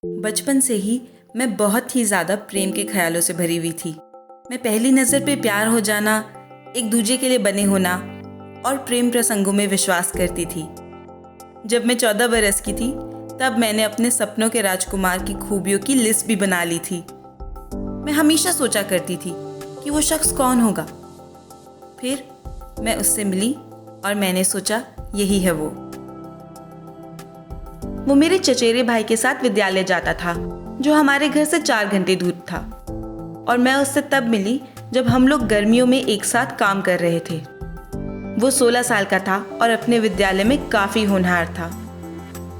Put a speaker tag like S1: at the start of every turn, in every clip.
S1: बचपन से ही मैं बहुत ही ज़्यादा प्रेम के ख्यालों से भरी हुई थी। मैं पहली नज़र पे प्यार हो जाना, एक दूजे के लिए बने होना और प्रेम प्रसंगों में विश्वास करती थी। जब मैं 14 बरस की थी तब मैंने अपने सपनों के राजकुमार की खूबियों की लिस्ट भी बना ली थी। मैं हमेशा सोचा करती थी कि वो शख्स कौन होगा। फिर मैं उससे मिली और मैंने सोचा यही है वो। मेरे चचेरे भाई के साथ विद्यालय जाता था जो हमारे घर से 4 घंटे दूर था, और मैं उससे तब मिली जब हम लोग गर्मियों में एक साथ काम कर रहे थे। वो 16 साल का था और अपने विद्यालय में काफ़ी होनहार था।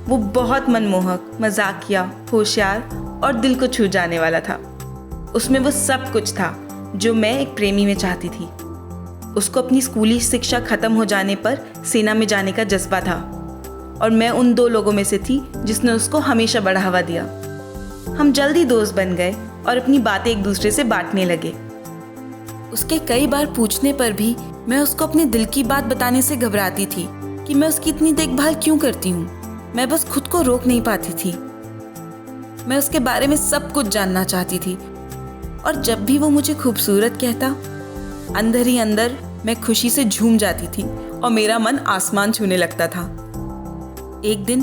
S1: वो बहुत मनमोहक, मजाकिया, होशियार और दिल को छू जाने वाला था। उसमें वो सब कुछ था जो मैं एक प्रेमी में चाहती थी। उसको अपनी स्कूली शिक्षा खत्म हो जाने पर सेना में जाने का जज्बा था, और मैं उन 2 लोगों में से थी जिसने उसको हमेशा बढ़ावा दिया। हम जल्दी दोस्त बन गए और अपनी बातें एक दूसरे से बांटने लगे। उसके कई बार पूछने पर भी मैं उसको अपने दिल की बात बताने से घबराती थी कि मैं उसकी इतनी देखभाल क्यों करती हूँ। मैं बस खुद को रोक नहीं पाती थी। मैं उसके बारे में सब कुछ जानना चाहती थी, और जब भी वो मुझे खूबसूरत कहता, अंदर ही अंदर मैं खुशी से झूम जाती थी और मेरा मन आसमान छूने लगता था। एक दिन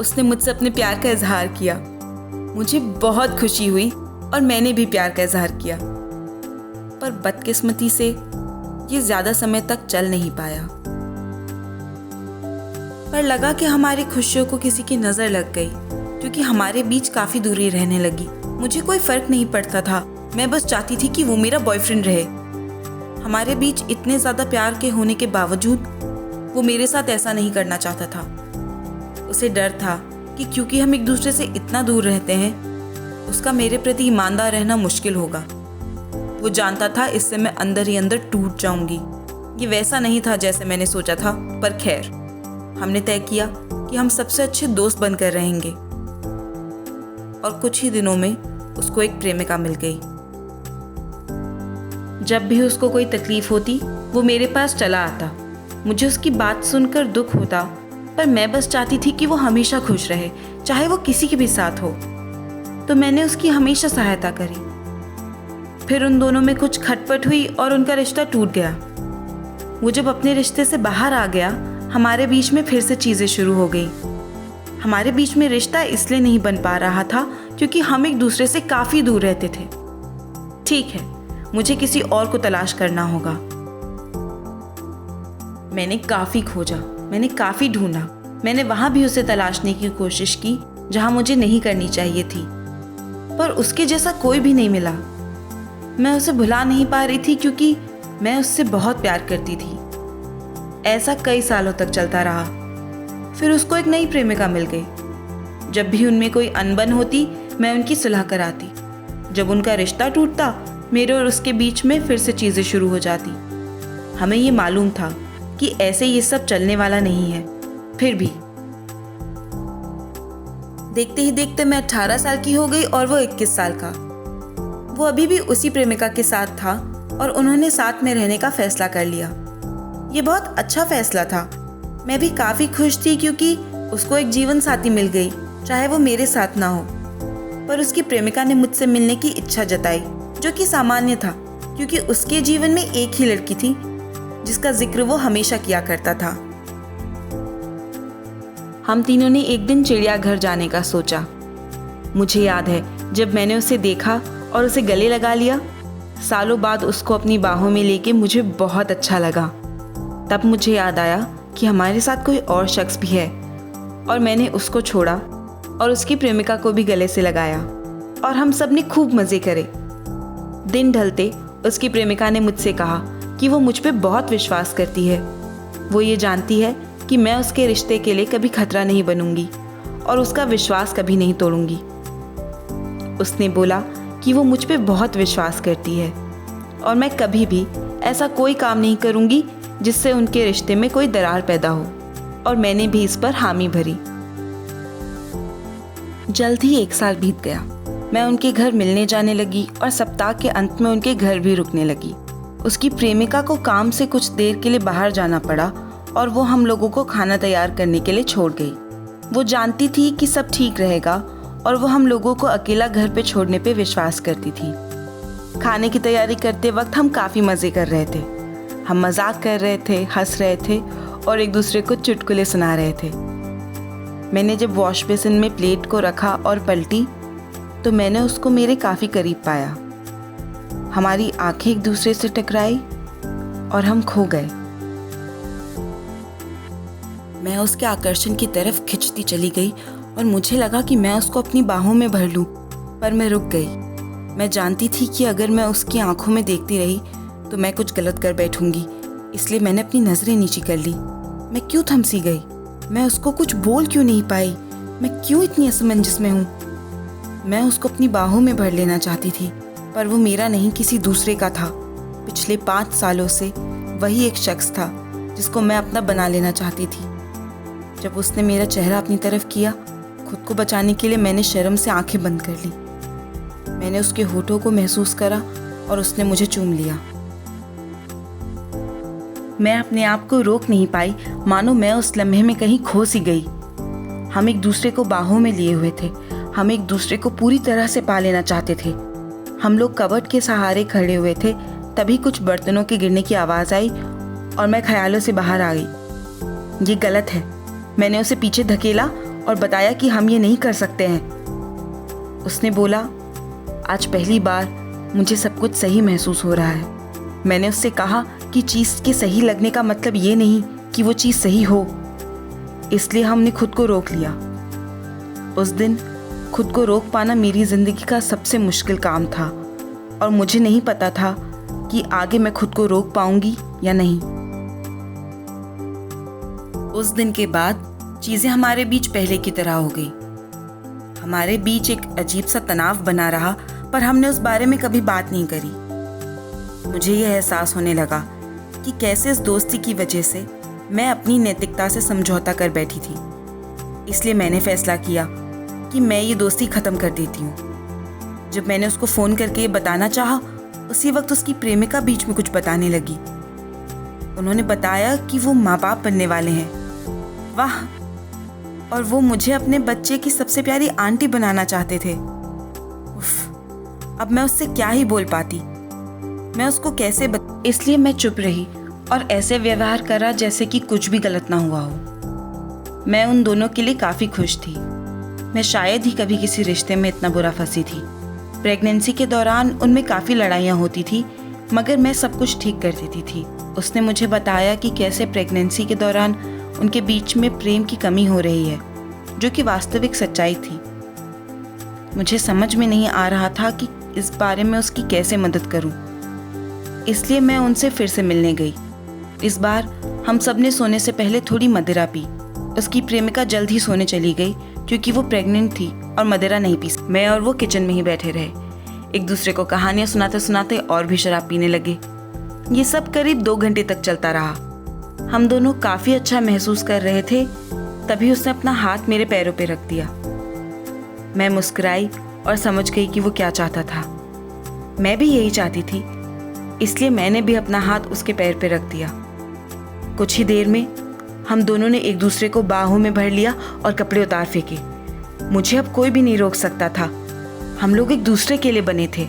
S1: उसने मुझसे अपने प्यार का इजहार किया। मुझे बहुत खुशी हुई और मैंने भी प्यार का इजहार किया, पर बदकिस्मती से ये ज़्यादा समय तक चल नहीं पाया। पर लगा कि हमारी खुशियों को किसी की नज़र लग गई, क्योंकि हमारे बीच काफ़ी दूरी रहने लगी। मुझे कोई फ़र्क नहीं पड़ता था, मैं बस चाहती थी कि वो मेरा बॉयफ्रेंड रहे। हमारे बीच इतने ज़्यादा प्यार के होने के बावजूद वो मेरे साथ ऐसा नहीं करना चाहता था। उसे डर था कि क्योंकि हम एक दूसरे से इतना दूर रहते हैं, उसका मेरे प्रति ईमानदार रहना मुश्किल होगा। वो जानता था इससे मैं अंदर ही अंदर टूट जाऊंगी। ये वैसा नहीं था जैसे मैंने सोचा था, पर खैर, हमने तय किया कि हम सबसे अच्छे दोस्त बनकर रहेंगे। और कुछ ही दिनों में उसको एक प्रेमिका मिल गई। जब भी उसको कोई तकलीफ होती वो मेरे पास चला आता। मुझे उसकी बात सुनकर दुख होता, पर मैं बस चाहती थी कि वो हमेशा खुश रहे, चाहे वो किसी के भी साथ हो। तो मैंने उसकी हमेशा सहायता करी। फिर उन दोनों में कुछ खटपट हुई और उनका रिश्ता टूट गया। वो जब अपने रिश्ते से बाहर आ गया, हमारे बीच में फिर से चीज़ें शुरू हो गई। हमारे बीच में रिश्ता इसलिए नहीं बन पा रहा था क्योंकि हम एक दूसरे से काफ़ी दूर रहते थे। ठीक है, मुझे किसी और को तलाश करना होगा। मैंने काफ़ी खोजा, मैंने काफ़ी ढूंढा। मैंने वहाँ भी उसे तलाशने की कोशिश की जहाँ मुझे नहीं करनी चाहिए थी, पर उसके जैसा कोई भी नहीं मिला। मैं उसे भुला नहीं पा रही थी क्योंकि मैं उससे बहुत प्यार करती थी। ऐसा कई सालों तक चलता रहा। फिर उसको एक नई प्रेमिका मिल गई। जब भी उनमें कोई अनबन होती, मैं उनकी सुलह कराती। जब उनका रिश्ता टूटता, मेरे और उसके बीच में फिर से चीज़ें शुरू हो जाती। हमें ये मालूम था कि ऐसे ये सब चलने वाला नहीं है। फिर भी देखते ही देखते मैं 18 साल की हो गई और वो 21 साल का। वो अभी भी उसी प्रेमिका के साथ था और उन्होंने साथ में रहने का फैसला कर लिया। ये बहुत अच्छा फैसला था। मैं भी काफ़ी खुश थी क्योंकि उसको एक जीवन साथी मिल गई, चाहे वो मेरे साथ ना हो। पर उसकी प्रेमिका ने मुझसे मिलने की इच्छा जताई, जो कि सामान्य था क्योंकि उसके जीवन में एक ही लड़की थी जिसका जिक्र वो हमेशा किया करता था। हम तीनों ने एक दिन चिड़ियाघर जाने का सोचा। मुझे याद है जब मैंने उसे देखा और उसे गले लगा लिया, सालों बाद उसको अपनी बाहों में लेके मुझे बहुत अच्छा लगा। तब मुझे याद आया कि हमारे साथ कोई और शख्स भी है, और मैंने उसको छोड़ा और उसकी प्रेमिका को भी गले से लगाया, और हम सब ने खूब मज़े करे। दिन ढलते उसकी प्रेमिका ने मुझसे कहा कि वो मुझ पे बहुत विश्वास करती है। वो ये जानती है कि मैं उसके रिश्ते के लिए कभी खतरा नहीं बनूंगी और उसका विश्वास कभी नहीं तोड़ूंगी। उसने बोला कि वो मुझ पे बहुत विश्वास करती है और मैं कभी भी ऐसा कोई काम नहीं करूंगी जिससे उनके रिश्ते में कोई दरार पैदा हो, और मैंने भी इस पर हामी भरी। जल्द ही 1 साल बीत गया। मैं उनके घर मिलने जाने लगी और सप्ताह के अंत में उनके घर भी रुकने लगी। उसकी प्रेमिका को काम से कुछ देर के लिए बाहर जाना पड़ा और वो हम लोगों को खाना तैयार करने के लिए छोड़ गई। वो जानती थी कि सब ठीक रहेगा और वो हम लोगों को अकेला घर पे छोड़ने पे विश्वास करती थी। खाने की तैयारी करते वक्त हम काफ़ी मज़े कर रहे थे। हम मजाक कर रहे थे, हंस रहे थे और एक दूसरे को चुटकुले सुना रहे थे। मैंने जब वॉश बेसिन में प्लेट को रखा और पलटी तो मैंने उसको मेरे काफ़ी करीब पाया। हमारी आंखें एक दूसरे से टकराई और हम खो गए। मैं उसके आकर्षण की तरफ खिंचती चली गई और मुझे लगा कि मैं उसको अपनी बाहों में भर लूं, पर मैं रुक गई। मैं जानती थी कि अगर मैं उसकी आंखों में देखती रही तो मैं कुछ गलत कर बैठूंगी, इसलिए मैंने अपनी नज़रें नीची कर ली। मैं क्यों थमसी गई? मैं उसको कुछ बोल क्यों नहीं पाई? मैं क्यों इतनी असमंजस में हूँ? मैं उसको अपनी बाहों में भर लेना चाहती थी, पर वो मेरा नहीं किसी दूसरे का था। पिछले 5 सालों से वही एक शख्स था जिसको मैं अपना बना लेना चाहती थी। जब उसने मेरा चेहरा अपनी तरफ किया, खुद को बचाने के लिए मैंने शर्म से आंखें बंद कर ली। मैंने उसके होठों को महसूस करा और उसने मुझे चूम लिया। मैं अपने आप को रोक नहीं पाई, मानो मैं उस लम्हे में कहीं खो सी गई। हम एक दूसरे को बाहों में लिए हुए थे। हम एक दूसरे को पूरी तरह से पा लेना चाहते थे। हम लोग कबर्ड के सहारे खड़े हुए थे, तभी कुछ बर्तनों के गिरने की आवाज़ आई और मैं ख्यालों से बाहर आ गई। ये गलत है। मैंने उसे पीछे धकेला और बताया कि हम ये नहीं कर सकते हैं। उसने बोला, आज पहली बार मुझे सब कुछ सही महसूस हो रहा है। मैंने उससे कहा कि चीज़ के सही लगने का मतलब ये नहीं कि वो चीज़ सही हो, इसलिए हमने खुद को रोक लिया। उस दिन खुद को रोक पाना मेरी ज़िंदगी का सबसे मुश्किल काम था और मुझे नहीं पता था कि आगे मैं खुद को रोक पाऊंगी या नहीं। उस दिन के बाद चीज़ें हमारे बीच पहले की तरह हो गई। हमारे बीच एक अजीब सा तनाव बना रहा, पर हमने उस बारे में कभी बात नहीं करी। मुझे यह एहसास होने लगा कि कैसे इस दोस्ती की वजह से मैं अपनी नैतिकता से समझौता कर बैठी थी। इसलिए मैंने फैसला किया कि मैं ये दोस्ती ख़त्म कर देती हूँ। जब मैंने उसको फ़ोन करके ये बताना चाहा, उसी वक्त उसकी प्रेमिका बीच में कुछ बताने लगी। उन्होंने बताया कि वो माँ बाप बनने वाले हैं। वाह! और वो मुझे अपने बच्चे की सबसे प्यारी आंटी बनाना चाहते थे। उफ, अब मैं उससे क्या ही बोल पाती। मैं उसको कैसे इसलिए मैं चुप रही और ऐसे व्यवहार करा जैसे कि कुछ भी गलत ना हुआ हो। मैं उन दोनों के लिए काफ़ी खुश थी। मैं शायद ही कभी किसी रिश्ते में इतना बुरा फंसी थी। प्रेगनेंसी के दौरान उनमें काफ़ी लड़ाइयाँ होती थी, मगर मैं सब कुछ ठीक कर देती थी। उसने मुझे बताया कि कैसे प्रेगनेंसी के दौरान उनके बीच में प्रेम की कमी हो रही है, जो कि वास्तविक सच्चाई थी। मुझे समझ में नहीं आ रहा था कि इस बारे में उसकी कैसे मदद करूं। इसलिए मैं उनसे फिर से मिलने गई। इस बार हम सब ने सोने से पहले थोड़ी मदिरा पी। उसकी प्रेमिका जल्द ही सोने चली गई क्योंकि वो प्रेग्नेंट थी और मदिरा नहीं पी। मैं और वो किचन में ही बैठे रहे, एक दूसरे को कहानियां सुनाते सुनाते और भी शराब पीने लगे। ये सब करीब 2 घंटे तक चलता रहा। हम दोनों काफ़ी अच्छा महसूस कर रहे थे। तभी उसने अपना हाथ मेरे पैरों पे रख दिया। मैं मुस्कुराई और समझ गई कि वो क्या चाहता था। मैं भी यही चाहती थी, इसलिए मैंने भी अपना हाथ उसके पैर पे रख दिया। कुछ ही देर में हम दोनों ने एक दूसरे को बाहों में भर लिया और कपड़े उतार फेंके। मुझे अब कोई भी नहीं रोक सकता था। हम लोग एक दूसरे के लिए बने थे।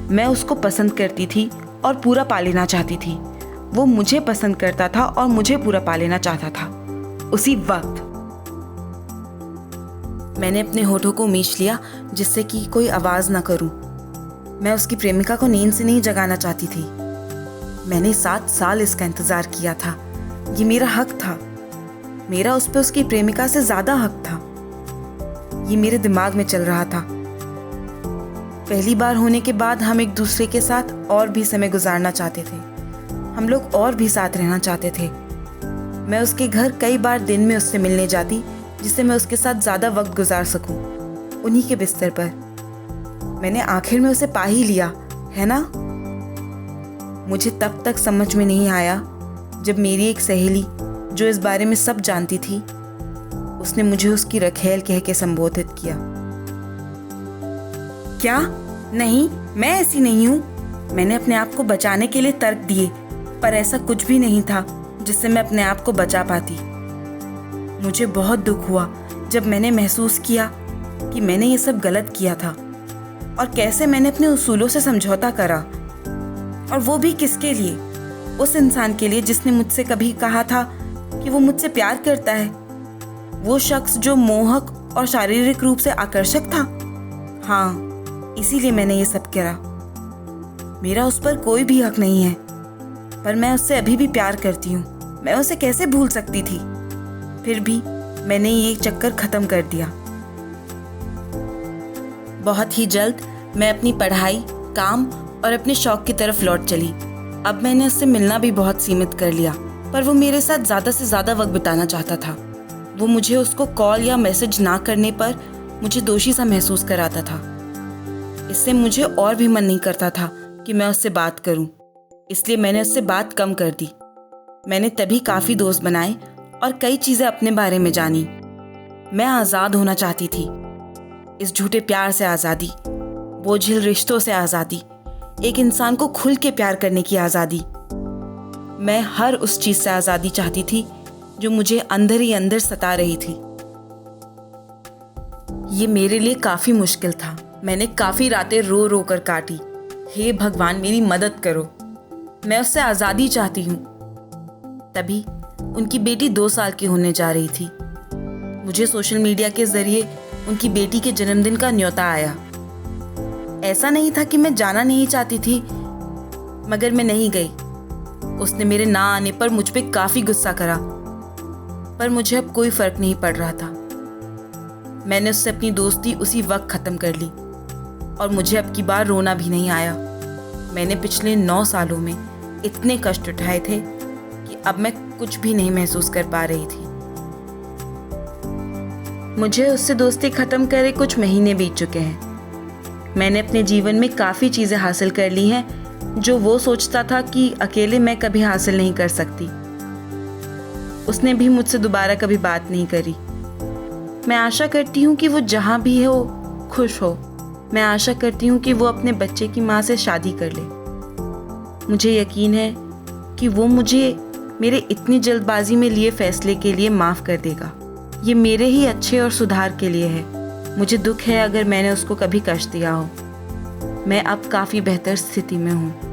S1: मैं उसको पसंद करती थी और पूरा पा लेना चाहती थी। वो मुझे पसंद करता था और मुझे पूरा पा लेना चाहता था। उसी वक्त मैंने अपने होठों को मीच लिया जिससे कि कोई आवाज़ ना करूं। मैं उसकी प्रेमिका को नींद से नहीं जगाना चाहती थी। मैंने 7 साल इसका इंतज़ार किया था। ये मेरा हक था। मेरा उस पर उसकी प्रेमिका से ज़्यादा हक था। ये मेरे दिमाग में चल रहा था। पहली बार होने के बाद हम एक दूसरे के साथ और भी समय गुजारना चाहते थे। हम लोग और भी साथ रहना चाहते थे। मैं उसके घर कई बार दिन में उससे मिलने जाती, जिससे मैं उसके साथ ज़्यादा वक्त गुजार सकूं, उन्हीं के बिस्तर पर। मैंने आखिर में उसे पा ही लिया, है ना? मुझे तब तक समझ में नहीं आया जब मेरी एक सहेली, जो इस बारे में सब जानती थी, उसने मुझे उसकी रखेल कह के संबोधित किया। क्या? नहीं, मैं ऐसी नहीं हूँ। मैंने अपने आप को बचाने के लिए तर्क दिए, पर ऐसा कुछ भी नहीं था जिससे मैं अपने आप को बचा पाती। मुझे बहुत दुख हुआ जब मैंने महसूस किया कि मैंने ये सब गलत किया था और कैसे मैंने अपने उसूलों से समझौता करा, और वो भी किसके लिए? उस इंसान के लिए जिसने मुझसे कभी कहा था कि वो मुझसे प्यार करता है। वो शख्स जो मोहक और शारीरिक रूप से आकर्षक था। हाँ, इसीलिए मैंने ये सब करा। मेरा उस पर कोई भी हक नहीं है, पर मैं उससे अभी भी प्यार करती हूँ। मैं उसे कैसे भूल सकती थी? फिर भी मैंने ये चक्कर खत्म कर दिया। बहुत ही जल्द मैं अपनी पढ़ाई, काम और अपने शौक की तरफ लौट चली। अब मैंने उससे मिलना भी बहुत सीमित कर लिया, पर वो मेरे साथ ज़्यादा से ज़्यादा वक्त बिताना चाहता था। वो मुझे उसको कॉल या मैसेज ना करने पर मुझे दोषी सा महसूस कराता था। इससे मुझे और भी मन नहीं करता था कि मैं उससे बात करूं, इसलिए मैंने उससे बात कम कर दी। मैंने तभी काफ़ी दोस्त बनाए और कई चीज़ें अपने बारे में जानी। मैं आज़ाद होना चाहती थी। इस झूठे प्यार से आज़ादी, बोझिल रिश्तों से आज़ादी, एक इंसान को खुल के प्यार करने की आज़ादी। मैं हर उस चीज़ से आज़ादी चाहती थी जो मुझे अंदर ही अंदर सता रही थी। ये मेरे लिए काफ़ी मुश्किल था। मैंने काफ़ी रातें रो रो कर काटी। हे भगवान, मेरी मदद करो, मैं उससे आज़ादी चाहती हूँ। तभी उनकी बेटी 2 साल की होने जा रही थी। मुझे सोशल मीडिया के ज़रिए उनकी बेटी के जन्मदिन का न्योता आया। ऐसा नहीं था कि मैं जाना नहीं चाहती थी, मगर मैं नहीं गई। उसने मेरे ना आने पर मुझ पे काफ़ी गुस्सा करा, पर मुझे अब कोई फ़र्क नहीं पड़ रहा था। मैंने उससे अपनी दोस्ती उसी वक्त ख़त्म कर ली और मुझे अब की बार रोना भी नहीं आया। मैंने पिछले 9 सालों में इतने कष्ट उठाए थे कि अब मैं कुछ भी नहीं महसूस कर पा रही थी। मुझे उससे दोस्ती ख़त्म करे कुछ महीने बीत चुके हैं। मैंने अपने जीवन में काफ़ी चीज़ें हासिल कर ली हैं जो वो सोचता था कि अकेले मैं कभी हासिल नहीं कर सकती। उसने भी मुझसे दोबारा कभी बात नहीं करी। मैं आशा करती हूँ कि वो जहाँ भी हो खुश हो। मैं आशा करती हूँ कि वो अपने बच्चे की माँ से शादी कर ले। मुझे यकीन है कि वो मुझे मेरे इतनी जल्दबाजी में लिए फैसले के लिए माफ़ कर देगा। ये मेरे ही अच्छे और सुधार के लिए है। मुझे दुख है अगर मैंने उसको कभी कष्ट दिया हो। मैं अब काफ़ी बेहतर स्थिति में हूँ।